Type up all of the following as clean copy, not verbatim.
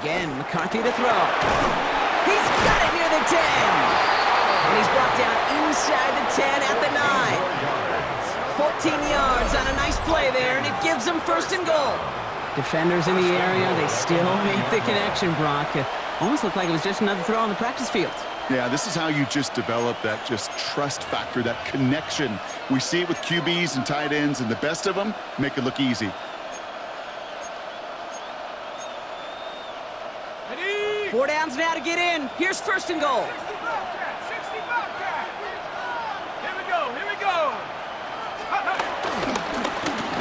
Again, McCarthy to throw. He's got it near the 10. And he's brought down inside the 10 at the 9. 14 yards on a nice play there, and it gives them first and goal. Defenders in the area, they still make the connection, Brock. It almost looked like it was just another throw on the practice field. Yeah, this is how you just develop that just trust factor, that connection. We see it with QBs and tight ends, and the best of them make it look easy. 4 downs now to get in. Here's first and goal. 60 Bobcat. Here we go, here we go.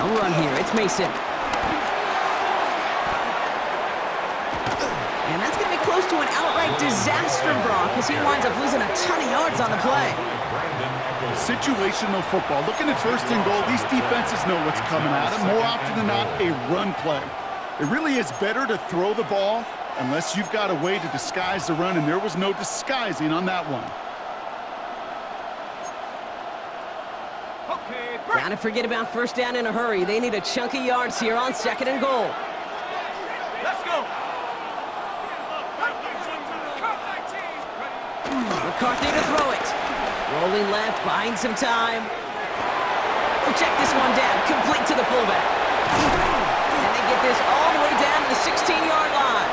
No run here, it's Mason. And that's going to be close to an outright disaster, Brock, as he winds up losing a ton of yards on the play. Situational football. Looking at first and goal, these defenses know what's coming at them. More often than not, a run play. It really is better to throw the ball unless you've got a way to disguise the run, and there was no disguising on that one. Gotta forget about first down in a hurry. They need a chunk of yards here on second and goal. Let's go. McCarthy to throw it. Rolling left, buying some time. We'll check this one down, complete to the fullback. And they get this all the way down to the 16-yard line.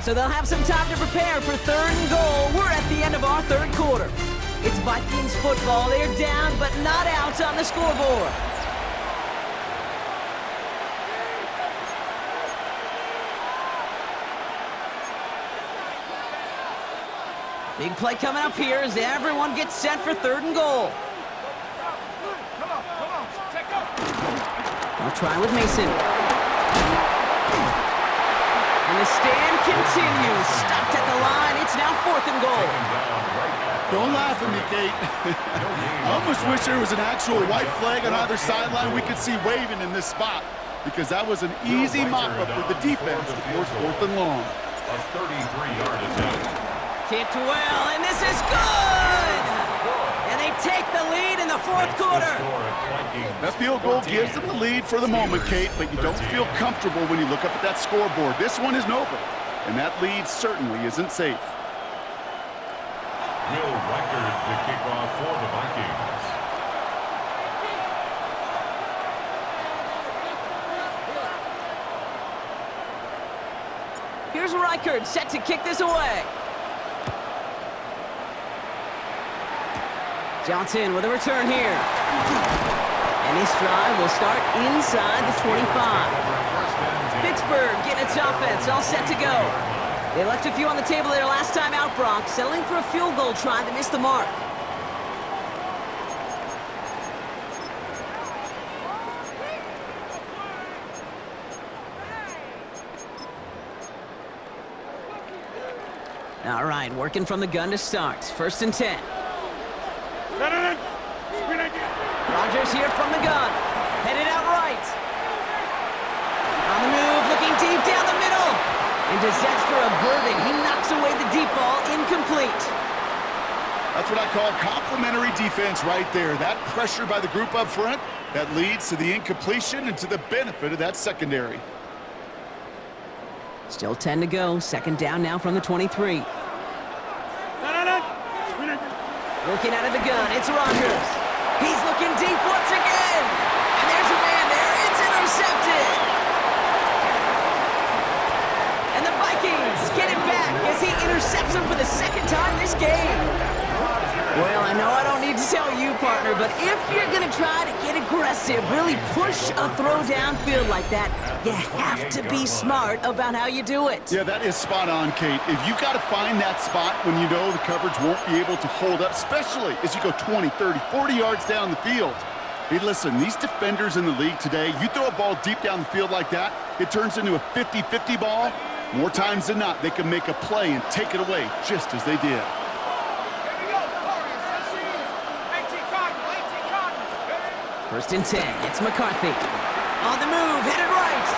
So they'll have some time to prepare for third and goal. We're at the end of our third quarter. It's Vikings football. They're down, but not out on the scoreboard. Big play coming up here as everyone gets set for third and goal. Come on, take off. They'll try with Mason. And the stand continues. Stopped at the line. It's now fourth and goal. Don't laugh at me, Kate. I almost wish there was an actual white flag on either sideline we could see waving in this spot, because that was an easy mop-up for the defense to force fourth and long. A 33-yard attempt. Kicked well, and this is good! And they take the lead in the fourth quarter. That field goal gives them the lead for the moment, Kate, but you don't feel comfortable when you look up at that scoreboard. This one isn't over, and that lead certainly isn't safe. Will Reichard to kick off for the Vikings. Here's Reichard set to kick this away. Johnson with a return here. And his drive will start inside the 25. Pittsburgh getting its offense all set to go. They left a few on the table there last time out, Brock, settling for a field goal try that missed the mark. All right, working from the gun to start. First and 10. Rodgers here from the gun. Headed out right. On the move, looking deep down the middle. And disaster averted. He knocks away the deep ball, incomplete. That's what I call complimentary defense right there. That pressure by the group up front, that leads to the incompletion and to the benefit of that secondary. Still 10 to go. Second down now from the 23. Looking out of the gun, it's Rodgers. He's looking deep once again. And there's a man there. It's intercepted. And the Vikings get it back as he intercepts him for the second time this game. Well, I know I don't need to tell you, partner, but if you're going to try to get aggressive, really push a throw downfield like that, you have to be smart about how you do it. Yeah, that is spot on, Kate. If you've got to find that spot when you know the coverage won't be able to hold up, especially as you go 20, 30, 40 yards down the field. Hey, listen, these defenders in the league today, you throw a ball deep down the field like that, it turns into a 50-50 ball. More times than not, they can make a play and take it away just as they did. First and 10, it's McCarthy. On the move, headed right.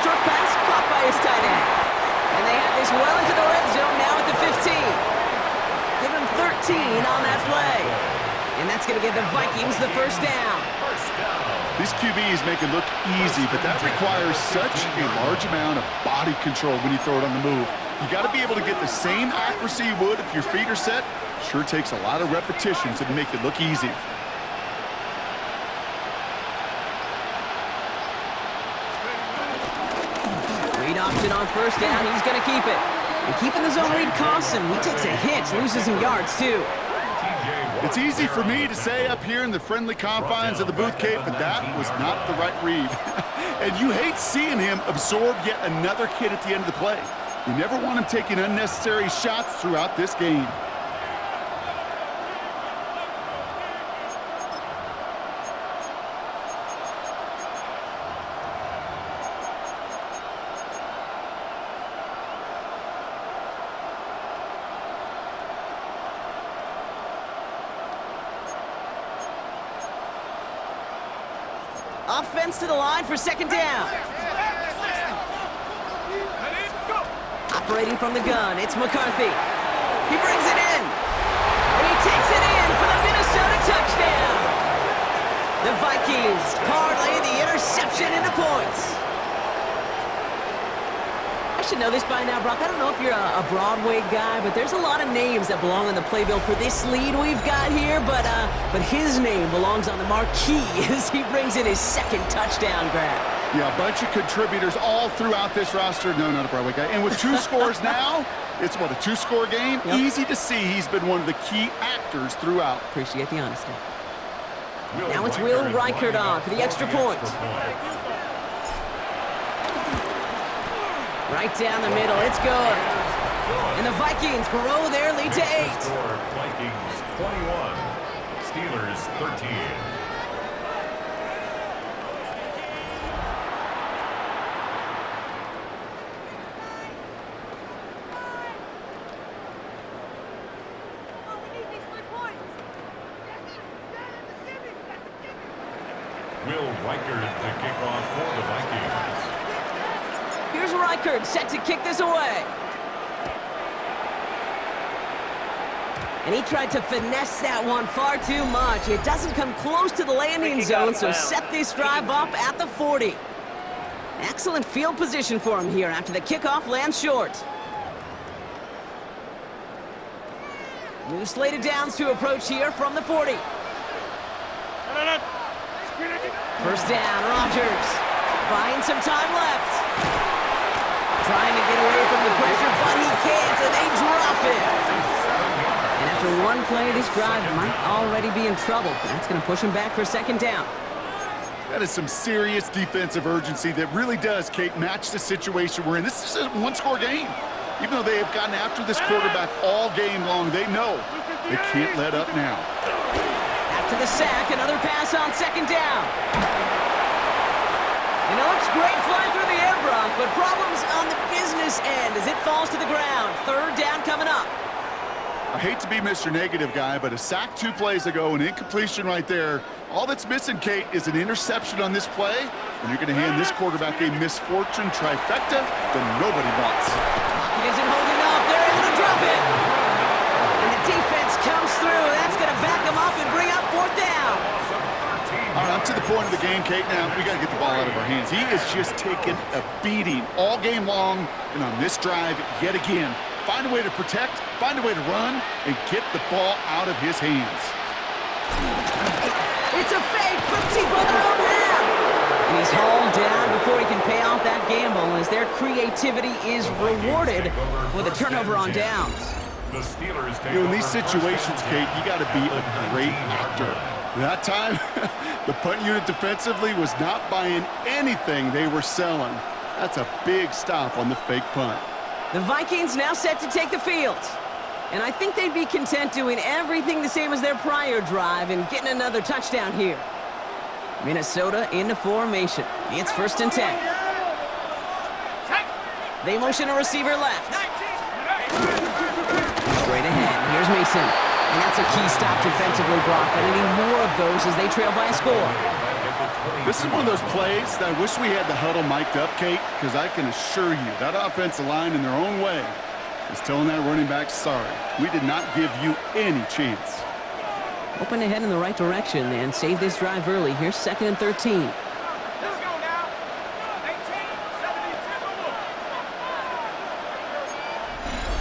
Short pass, caught by his tight end. And they have this well into the red zone now at the 15. Give him 13 on that play. And that's going to give the Vikings the first down. These QBs make it look easy, but that requires such a large amount of body control when you throw it on the move. You got to be able to get the same accuracy you would if your feet are set. Sure takes a lot of repetitions to make it look easy. Read option on first down. He's going to keep it. And keeping the zone read costs him. He takes a hit, loses some yards too. It's easy for me to say up here in the friendly confines of the booth, Kate, but that was not the right read. And you hate seeing him absorb yet another hit at the end of the play. You never want him taking unnecessary shots throughout this game. Offense to the line for second down. Operating from the gun, it's McCarthy. He brings it in. And he takes it in for the Minnesota touchdown. The Vikings parlay the interception into points. I should know this by now, Brock. I don't know if you're a Broadway guy, but there's a lot of names that belong on the playbill for this lead we've got here, but his name belongs on the marquee as he brings in his second touchdown grab. Yeah, a bunch of contributors all throughout this roster. No, not a Broadway guy. And with 2 scores now, it's what, a 2-score game? Yep. Easy to see he's been one of the key actors throughout. Appreciate the honesty. Now it's Will Reichert on for the extra point. Right down the middle, it's good. And the Vikings grow their lead to 8. Vikings 21, Steelers 13. Will Reichert to kick off for the Vikings. Here's Reichert set to kick this away. And he tried to finesse that one far too much. It doesn't come close to the landing zone, so set this drive up at the 40. Excellent field position for him here after the kickoff lands short. New slated downs to approach here from the 40. First down, Rodgers. Buying some time left. Trying to get away from the pressure, but he can't, and they drop it. And after one play, this drive might already be in trouble. That's going to push him back for second down. That is some serious defensive urgency that really does, Kate, match the situation we're in. This is a 1-score game. Even though they have gotten after this quarterback all game long, they know they can't let up now. After the sack, another pass on second down. And it looks great flying through the air, Brock, but problems on the business end as it falls to the ground. Third down coming up. I hate to be Mr. Negative guy, but a sack 2 plays ago, an incompletion right there. All that's missing, Kate, is an interception on this play, and you're going to hand this quarterback a misfortune trifecta that nobody wants. He isn't holding up. They're able to drop it. And the defense comes through. That's going to back them up and bring up fourth down. All right, I'm to the point of the game, Kate. Now, we got to get the ball out of our hands. He is just taking a beating all game long, and on this drive, yet again, find a way to protect, find a way to run, and get the ball out of his hands. It's a fake from deep on their own half. And he's hauled down before he can pay off that gamble as their creativity is rewarded with a turnover on downs. The Steelers take in these situations, Kate, you got to be a great actor. That time, the punt unit defensively was not buying anything they were selling. That's a big stop on the fake punt. The Vikings now set to take the field. And I think they'd be content doing everything the same as their prior drive and getting another touchdown here. Minnesota into formation. It's 1st and 10. They motion a receiver left. Straight ahead. Here's Mason. And that's a key stop defensively, Brock. They need more of those as they trail by a score. This is one of those plays that I wish we had the huddle mic'd up, Kate, because I can assure you that offensive line in their own way is telling that running back, sorry, we did not give you any chance. Hoping to head in the right direction and save this drive early. Here's 2nd and 13. Let's go now.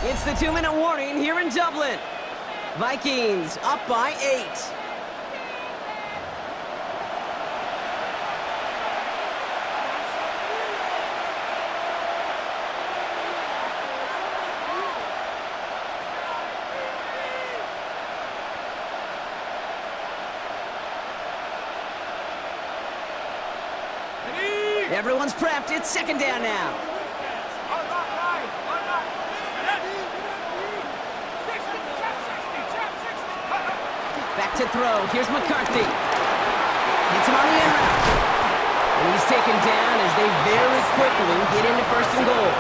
18-72. It's the 2-minute warning here in Dublin. Vikings up by 8. Everyone's prepped. It's 2nd down now. Unlock line. Unlock. 60. Chop 60. Back to throw. Here's McCarthy. Hits him on the end route. And he's taken down as they very quickly get into 1st and goal.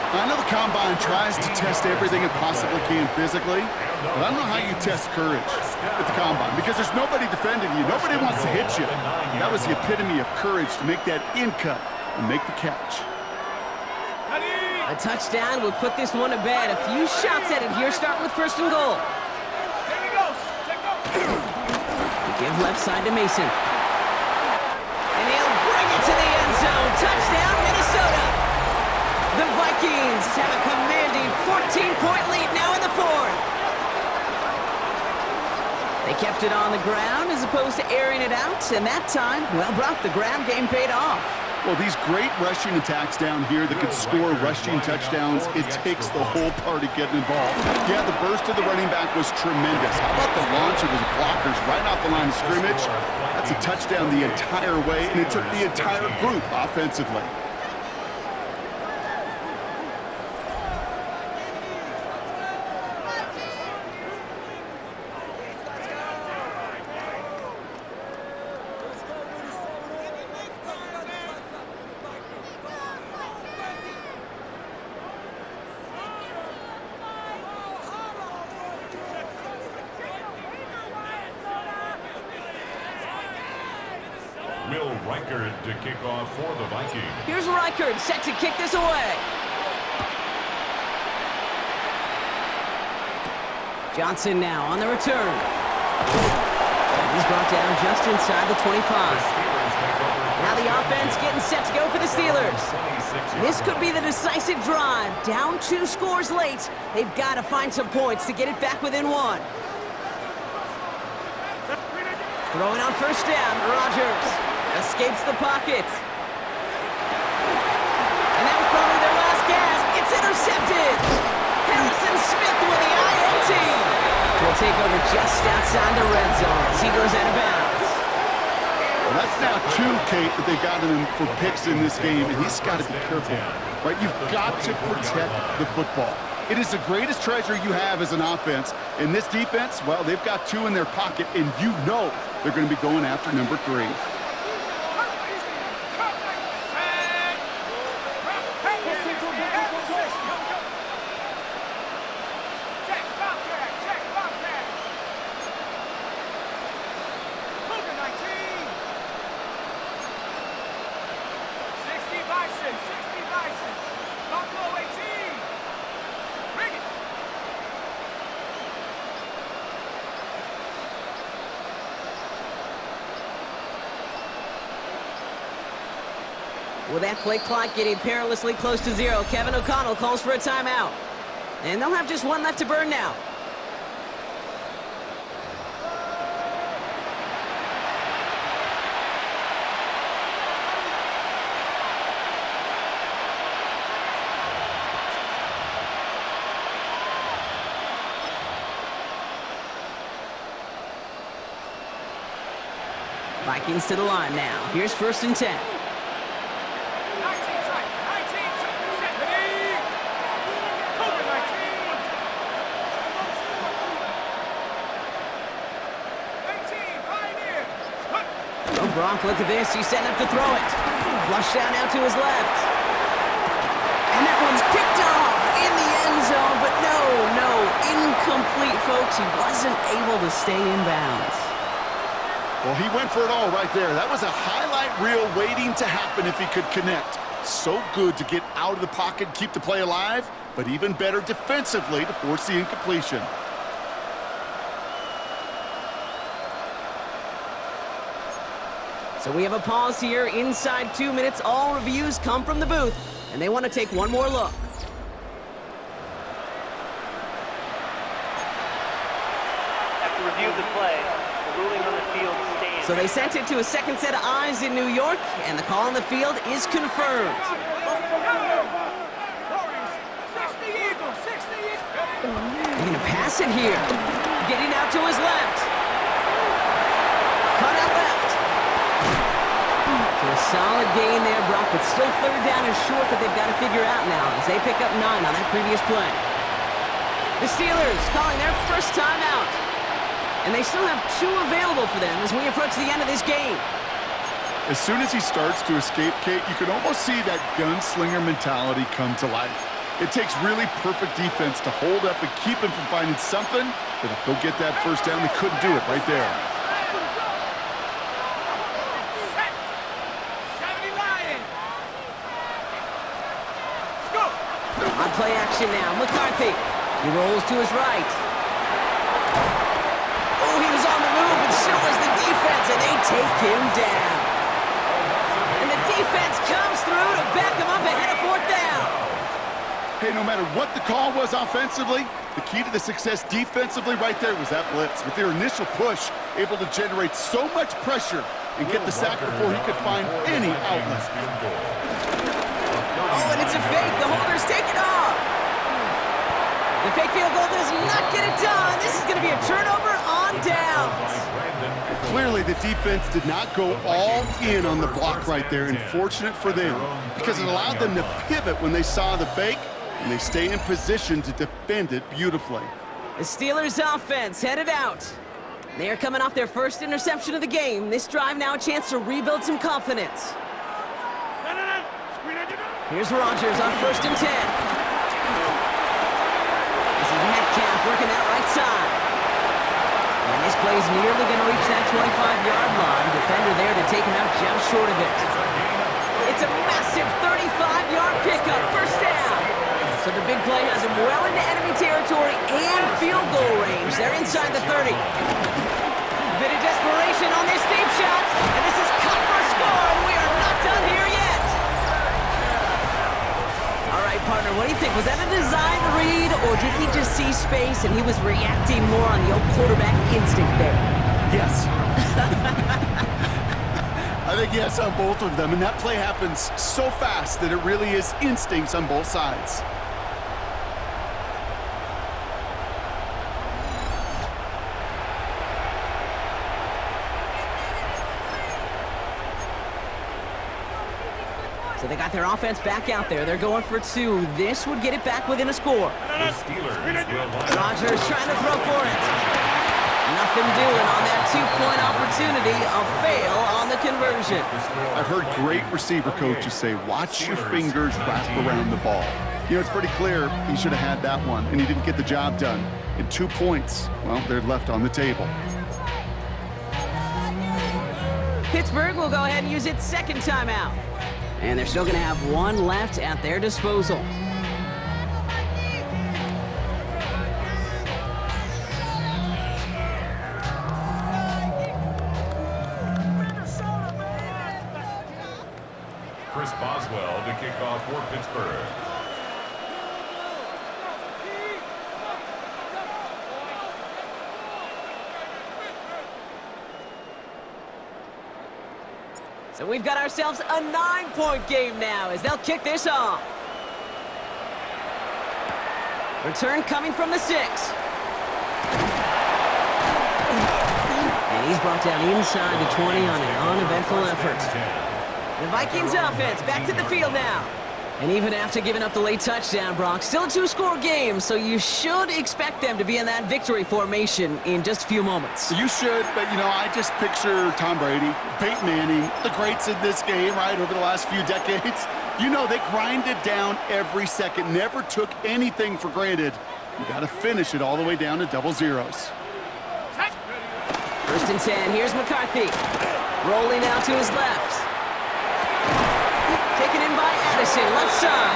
I know the Combine tries to test everything it possibly can physically, but I don't know how you test courage at the Combine because there's nobody defending you. Nobody wants to hit you. That was the epitome of courage to make that in cut and make the catch. A touchdown will put this one to bed. A few shots at it here, starting with 1st and goal. Here he goes. Check go. Give left side to Mason. And he'll bring it to the end zone. Touchdown, Minnesota. The Vikings have a commanding 14-point lead now in the 4th. They kept it on the ground as opposed to airing it out, and that time, well, Brock, the ground game paid off. Well, these great rushing attacks down here that could score rushing touchdowns, it takes the whole party getting involved. Yeah, the burst of the running back was tremendous. How about the launch of his blockers right off the line of scrimmage? That's a touchdown the entire way, and it took the entire group offensively. Will Reichard to kick off for the Vikings. Here's Reichard set to kick this away. Johnson now on the return. He's brought down just inside the 25. Now the offense getting set to go for the Steelers. This could be the decisive drive. Down 2 scores late. They've got to find some points to get it back within 1. Throwing on 1st down, Rodgers escapes the pocket. And that was probably their last gasp. It's intercepted. Harrison Smith with the INT. Will take over just outside the red zone as he goes out of bounds. Well, that's now 2, Kate, that they got him for picks in this game, and he's got to be careful, right? You've got to protect the football. It is the greatest treasure you have as an offense. And this defense, well, they've got 2 in their pocket, and you know they're going to be going after number 3. With that play clock getting perilously close to 0, Kevin O'Connell calls for a timeout. And they'll have just 1 left to burn now. Vikings to the line now. Here's 1st and 10. Gronk, look at this. He's setting up to throw it. Flush down out to his left. And that one's picked off in the end zone, but no, incomplete, folks. He wasn't able to stay in bounds. Well, he went for it all right there. That was a highlight reel waiting to happen if he could connect. So good to get out of the pocket, keep the play alive, but even better defensively to force the incompletion. So we have a pause here. Inside 2 minutes, all reviews come from the booth, and they want to take one more look. After review of the play, the ruling on the field stands. So they sent it to a second set of eyes in New York, and the call on the field is confirmed. They're going to pass it here. Getting out to his left. Cut out left. So a solid gain there, Brock, but still third down and short that they've got to figure out now as they pick up 9 on that previous play. The Steelers calling their first timeout. And they still have 2 available for them as we approach the end of this game. As soon as he starts to escape, Kate, you can almost see that gunslinger mentality come to life. It takes really perfect defense to hold up and keep him from finding something that'll go get that first down. They couldn't do it right there. On play action now, McCarthy. He rolls to his right. Oh, he was on the move, and so was the defense, and they take him down. And the defense comes through to back him up ahead of 4th down. Hey, no matter what the call was offensively, the key to the success defensively right there was that blitz. With their initial push, able to generate so much pressure and get the sack before he could find any outlet. Oh, and it's a fake. The holders take it off. The fake field goal does not get it done. This is going to be a turnover on downs. Clearly, the defense did not go all in on the block right there, and fortunate for them because it allowed them to pivot when they saw the fake, and they stay in position to defend it beautifully. The Steelers offense headed out. They are coming off their first interception of the game. This drive now a chance to rebuild some confidence. Here's Rodgers on 1st and 10. This is Metcalf working that right side. And this play is nearly going to reach that 25-yard line. Defender there to take him out just short of it. It's a massive 35-yard pickup, first down. So the big play has him well into enemy territory and field goal range. They're inside the 30. Bit of desperation on this deep shot. And this is cut for a score, and we are not done here yet. All right, partner, what do you think? Was that a design read, or did he just see space and he was reacting more on the old quarterback instinct there? Yes. I think yes on both of them, and that play happens so fast that it really is instincts on both sides. So they got their offense back out there. They're going for 2. This would get it back within a score. The Steelers will line up. Rodgers trying to throw for it. Nothing doing on that 2-point opportunity. A fail on the conversion. I've heard great receiver coaches say, watch your fingers wrap around the ball. You know, it's pretty clear he should have had that one, and he didn't get the job done. And 2 points, well, they're left on the table. Pittsburgh will go ahead and use its second timeout. And they're still going to have 1 left at their disposal. Chris Boswell to kick off for Pittsburgh. So we've got ourselves a 9-point game now as they'll kick this off. Return coming from the 6. And he's brought down inside the 20 on an uneventful effort. The Vikings offense back to the field now. And even after giving up the late touchdown, Brock, still a 2-score game, so you should expect them to be in that victory formation in just a few moments. You should, but, you know, I just picture Tom Brady, Peyton Manning, the greats in this game, right, over the last few decades. You know, they grinded down every second, never took anything for granted. You got to finish it all the way down to double zeros. 1st and 10, here's McCarthy. Rolling out to his left. Taken in by Addison, left side.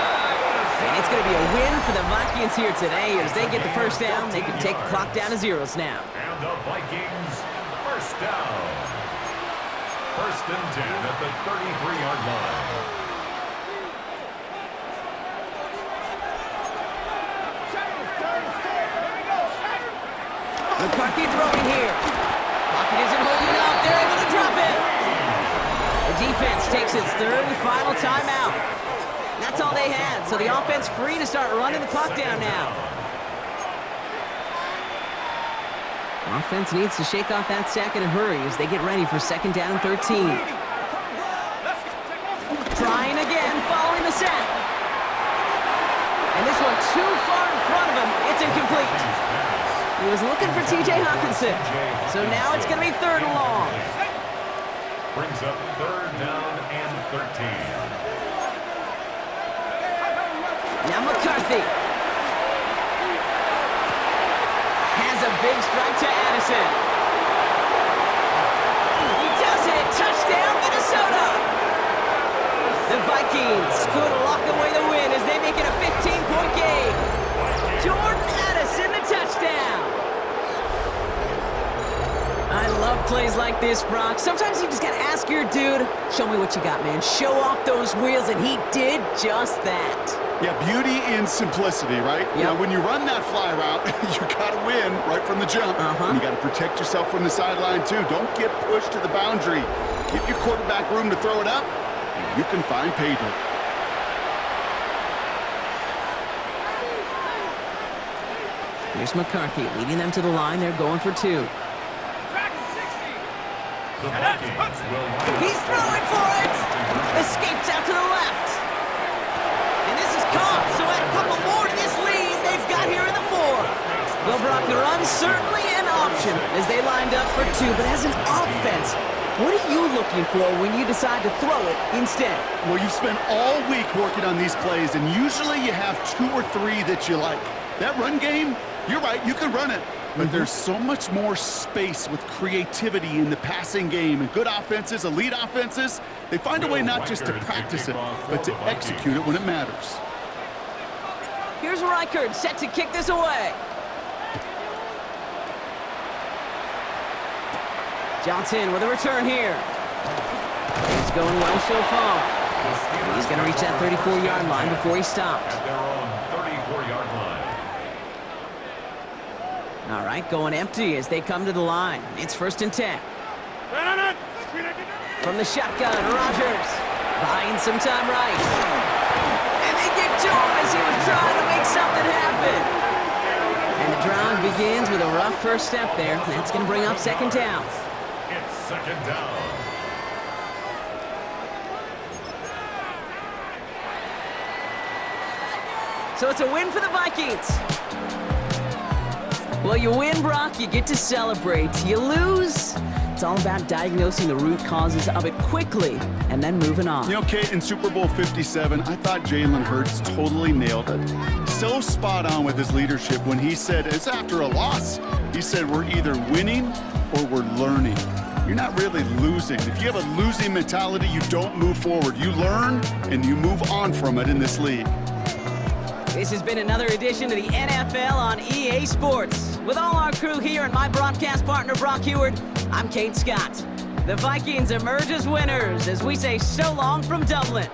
And it's going to be a win for the Vikings here today. As they get the first down, they can take the clock down to zeros now. And the Vikings first down. First and 10 at the 33-yard line. McCarthy throwing here. Pocket isn't holding up. They're able to drop it. The defense takes its third and final timeout. That's all they had, so the offense free to start running the clock down now. Offense needs to shake off that sack in a hurry as they get ready for second down and 13. Trying again, following the sack. And this one too far in front of him. It's incomplete. He was looking for T.J. Hawkinson. So now it's going to be third and long. Brings up third down and 13. Now McCarthy. Has a big strike to Addison. He does it. Touchdown, Minnesota. The Vikings could lock away the win as they make it a 15-point game. Jordan Addison, the touchdown. I love plays like this, Brock. Sometimes you just got to ask your dude, show me what you got, man. Show off those wheels, and he did just that. Yeah, beauty in simplicity, right? Yep. Now, when you run that fly route, you got to win right from the jump. And you got to protect yourself from the sideline, too. Don't get pushed to the boundary. Give your quarterback room to throw it up, and you can find pay dirt. Here's McCarthy leading them to the line. They're going for two. The Vikings will line up. He's throwing for it. Escapes out to the left. And this is caught, so add a couple more to this lead they've got here in the fourth. Well, Brock, the run's certainly an option as they lined up for two, but as an offense, what are you looking for when you decide to throw it instead? Well, you've spent all week working on these plays, and usually you have two or three that you like. That run game, you're right, you can run it. But there's so much more space with creativity in the passing game. And good offenses, elite offenses, they find a way not just to practice it, but to execute it when it matters. Here's Reichard set to kick this away. Johnson with a return here. He's going well so far. He's going to reach that 34-yard line before he stopped. At their own 34-yard line. All right, going empty as they come to the line. It's first and 10. From the shotgun, Rodgers buying some time right. And they get to him as he was trying to make something happen. And the drive begins with a rough first step there. That's going to bring up second down. It's second down. So it's a win for the Vikings. Well, you win, Brock, you get to celebrate. You lose, it's all about diagnosing the root causes of it quickly and then moving on. You know, Kate, in Super Bowl 57, I thought Jalen Hurts totally nailed it. So spot on with his leadership when he said, it's after a loss. He said, we're either winning or we're learning. You're not really losing. If you have a losing mentality, you don't move forward. You learn and you move on from it in this league. This has been another edition of the NFL on EA Sports. With all our crew here and my broadcast partner, Brock Heward, I'm Kate Scott. The Vikings emerge as winners as we say so long from Dublin.